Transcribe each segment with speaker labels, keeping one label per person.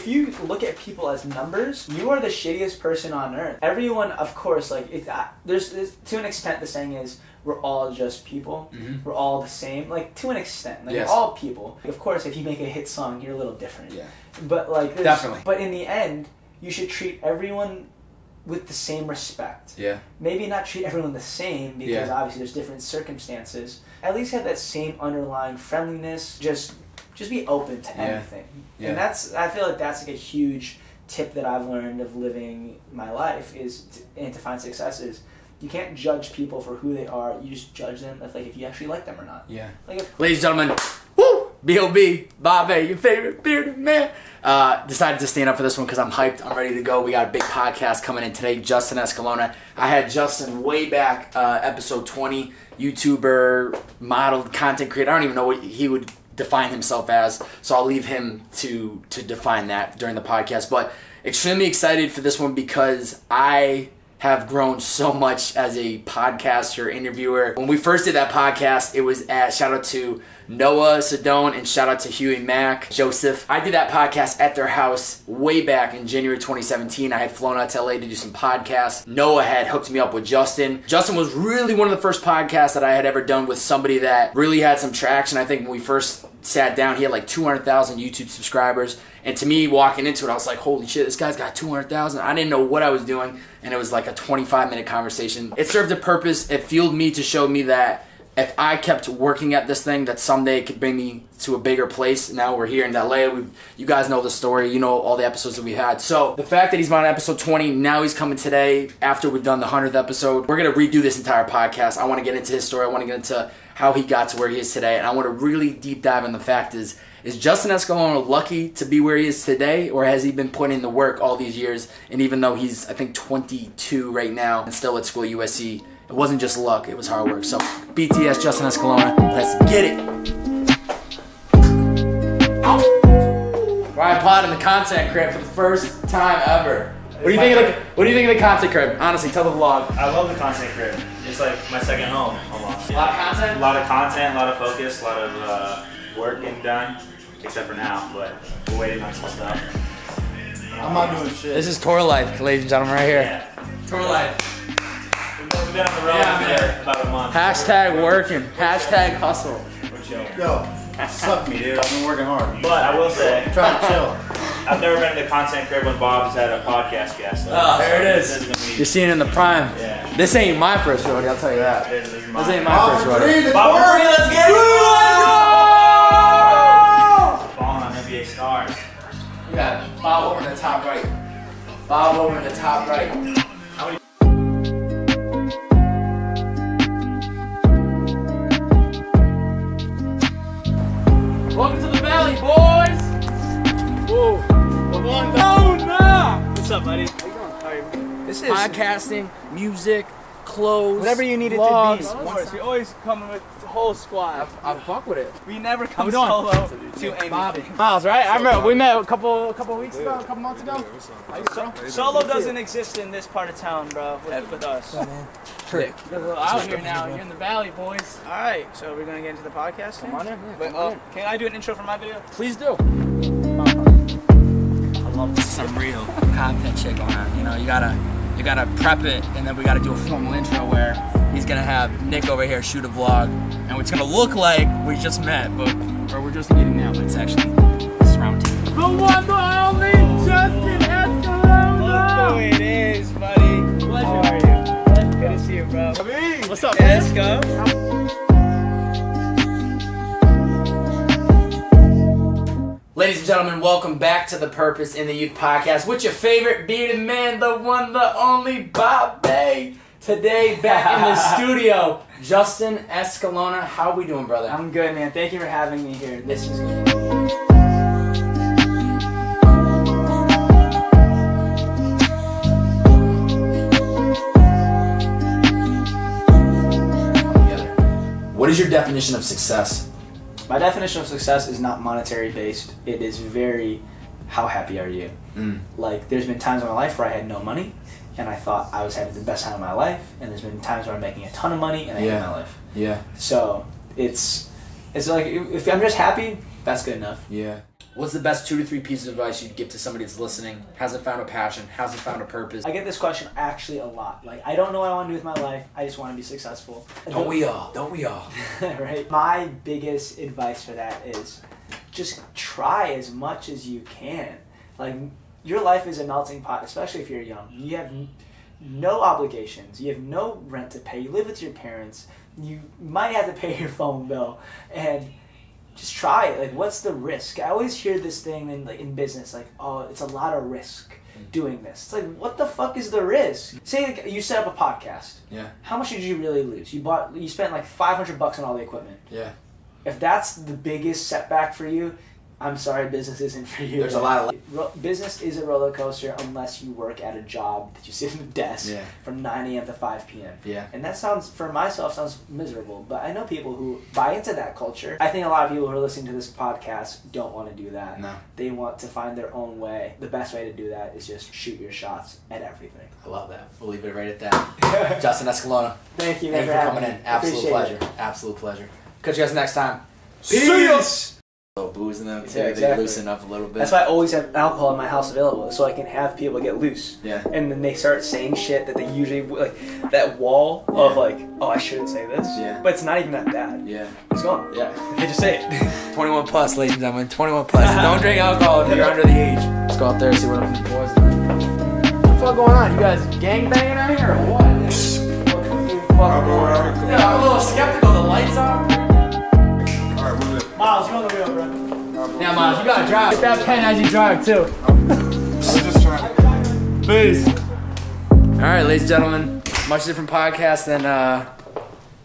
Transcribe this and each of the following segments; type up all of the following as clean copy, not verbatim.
Speaker 1: If you look at people as numbers, you are the shittiest person on earth. Everyone, of course, like there's to an extent the saying is we're all just people. We're all the same. Like to an extent, like we're all people. Of course, if you make a hit song, you're a little different. Yeah. But like
Speaker 2: definitely.
Speaker 1: But in the end, you should treat everyone with the same respect. Yeah. Maybe not treat everyone the same because obviously there's different circumstances. At least have that same underlying friendliness. Just be open to anything. And I feel like that's like a huge tip that I've learned of living my life and to find success is you can't judge people for who they are. You just judge them if you actually like them or not. Yeah.
Speaker 2: Ladies and gentlemen, woo! B.O.B. Bobbbaaaay, your favorite bearded man. Decided to stand up for this one because I'm hyped. I'm ready to go. We got a big podcast coming in today. Justin Escalona. I had Justin way back, episode 20. YouTuber, model, content creator. I don't even know what he would define himself as, so I'll leave him to define that during the podcast. But extremely excited for this one because I have grown so much as a podcaster, interviewer. When we first did that podcast, it was shout out to Noah Sedone and shout out to Huey Mack, Joseph. I did that podcast at their house way back in January 2017. I had flown out to LA to do some podcasts. Noah had hooked me up with Justin. Justin was really one of the first podcasts that I had ever done with somebody that really had some traction. I think when we first sat down, he had like 200,000 YouTube subscribers. And to me, walking into it, I was like, holy shit, this guy's got 200,000. I didn't know what I was doing. And it was like a 25-minute conversation. It served a purpose. It fueled me to show me that if I kept working at this thing, that someday it could bring me to a bigger place. Now we're here in LA. You guys know the story. You know all the episodes that we had. So the fact that he's on episode 20, now he's coming today after we've done the 100th episode. We're going to redo this entire podcast. I want to get into his story. I want to get into how he got to where he is today. And I want to really deep dive in the fact is Justin Escalona lucky to be where he is today, or has he been putting in the work all these years? And even though he's, I think, 22 right now and still at school at USC, it wasn't just luck, it was hard work. So, BTS, Justin Escalona, let's get it. Ryan Pod in the content crib for the first time ever. What do you think of the content crib? Honestly, tell the vlog.
Speaker 3: I love the content crib. It's like my second home, almost.
Speaker 2: A lot of content?
Speaker 3: A lot of content, a lot of focus, a lot of work getting done, except for now, but we're waiting on some stuff.
Speaker 4: I'm not doing shit.
Speaker 2: This is tour life, ladies and gentlemen, right here.
Speaker 3: Yeah.
Speaker 2: Tour life.
Speaker 3: We've been on the road for about a month.
Speaker 2: Hashtag working. Hashtag hustle.
Speaker 3: We're chilling.
Speaker 4: Yo, suck me, dude. I've been working hard.
Speaker 3: But I will say,
Speaker 4: I'm trying to chill.
Speaker 3: I've never been in the content crib when Bob has had a podcast guest. So
Speaker 2: there it is. You're seeing it in the prime.
Speaker 3: Yeah.
Speaker 2: This ain't my first rodeo, I'll tell you that.
Speaker 3: This
Speaker 2: ain't my first rodeo.
Speaker 3: Bob, let's get it! Falling on NBA stars.
Speaker 2: We got Bob over in the top right. Bob over in the top right. Welcome to the Valley, boys!
Speaker 4: Whoa.
Speaker 2: Oh, no!
Speaker 1: What's up, buddy?
Speaker 4: How you doing? How are you?
Speaker 1: This is
Speaker 2: Podcasting, music, clothes,
Speaker 1: whatever you need it
Speaker 2: vlogs.
Speaker 1: to be.
Speaker 4: Of course, we always come with the whole squad.
Speaker 2: I fuck with it.
Speaker 1: We never come
Speaker 2: we doing?
Speaker 1: solo to anything.
Speaker 2: Miles, right? I remember we met a couple weeks ago, a couple months ago.
Speaker 1: Solo doesn't exist in this part of town, bro, with us.
Speaker 2: Trick.
Speaker 1: We're out here now. You're in the valley, boys. All right, so we're gonna get into the podcast.
Speaker 2: Come on in.
Speaker 1: But, can I do an intro for my video?
Speaker 2: Please do. I love this. Some real content shit going on. You know, you gotta prep it, and then we gotta do a formal intro where he's gonna have Nick over here shoot a vlog, and it's gonna look like we just met, or we're just meeting now, but it's actually this round two. The one, the only Justin Escalona.
Speaker 1: Look who it is, buddy.
Speaker 2: Pleasure.
Speaker 1: How are you? Good to see you, bro.
Speaker 2: What's up,
Speaker 1: Yeah,
Speaker 2: man?
Speaker 1: let's go.
Speaker 2: Ladies and gentlemen, welcome back to the Purpose in the Youth podcast with your favorite bearded man, the one, the only Bobbbaaaay. Today, back in the studio, Justin Escalona. How we doing, brother?
Speaker 1: I'm good, man. Thank you for having me here. This is good.
Speaker 2: What is your definition of success?
Speaker 1: My definition of success is not monetary based. It is very, how happy are you? Like, there's been times in my life where I had no money, and I thought I was having the best time of my life, and there's been times where I'm making a ton of money, and I hate my life.
Speaker 2: Yeah.
Speaker 1: So, it's like, if I'm just happy, That's good enough.
Speaker 2: Yeah. What's the best 2 to 3 pieces of advice you'd give to somebody that's listening, hasn't found a passion, hasn't found a purpose?
Speaker 1: I get this question actually a lot. Like, I don't know what I want to do with my life. I just want to be successful.
Speaker 2: Don't we all? Don't we all?
Speaker 1: Right? My biggest advice for that is just try as much as you can. Like, your life is a melting pot, especially if you're young. You have no obligations. You have no rent to pay. You live with your parents. You might have to pay your phone bill. And just try it. Like, what's the risk? I always hear this thing in business, like, oh, it's a lot of risk doing this. It's like, what the fuck is the risk? Say you set up a podcast.
Speaker 2: Yeah.
Speaker 1: How much did you really lose? You spent like $500 on all the equipment.
Speaker 2: Yeah.
Speaker 1: If that's the biggest setback for you, I'm sorry, business isn't for you.
Speaker 2: There's a lot of...
Speaker 1: Business is a roller coaster unless you work at a job that you sit at a desk from 9 a.m. to 5 p.m.
Speaker 2: Yeah.
Speaker 1: And that sounds, for myself, sounds miserable. But I know people who buy into that culture. I think a lot of people who are listening to this podcast don't want to do that.
Speaker 2: No.
Speaker 1: They want to find their own way. The best way to do that is just shoot your shots at everything.
Speaker 2: I love that. We'll leave it right at that. Justin Escalona.
Speaker 1: Thank you,
Speaker 2: Thank you for coming in. Absolute pleasure. Absolute pleasure. Catch you guys next time.
Speaker 1: Peace!
Speaker 2: A little booze in them too.
Speaker 1: Yeah, exactly.
Speaker 2: They loosen up a little bit.
Speaker 1: That's why I always have alcohol in my house available, so I can have people get loose.
Speaker 2: Yeah.
Speaker 1: And then they start saying shit that they usually, like, that wall of like, oh, I shouldn't say this.
Speaker 2: Yeah.
Speaker 1: But it's not even that bad.
Speaker 2: Yeah.
Speaker 1: It's gone.
Speaker 2: Yeah.
Speaker 1: They just say it.
Speaker 2: 21 plus, ladies and gentlemen. 21 plus. Don't drink alcohol if you're under the age. Let's go out there and see what these boys do. What the fuck going on? You guys gangbanging out here or what? Yeah, I'm a little skeptical. The lights on.
Speaker 1: Miles, you on the wheel, bro.
Speaker 2: Yeah, Miles, you gotta drive. Get that pen as you drive, too.
Speaker 4: I was just trying. Peace.
Speaker 2: Alright, ladies and gentlemen. Much different podcast than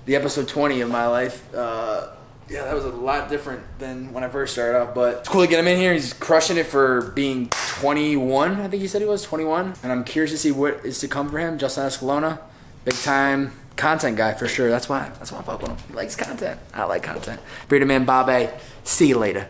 Speaker 2: the episode 20 of my life. Yeah, that was a lot different than when I first started off, but it's cool to get him in here. He's crushing it for being 21. I think he said he was 21. And I'm curious to see what is to come for him. Justin Escalona, big time content guy for sure. That's why I fuck with him. He likes content. I like content. Bearded Man Bobbbaaaay. See you later.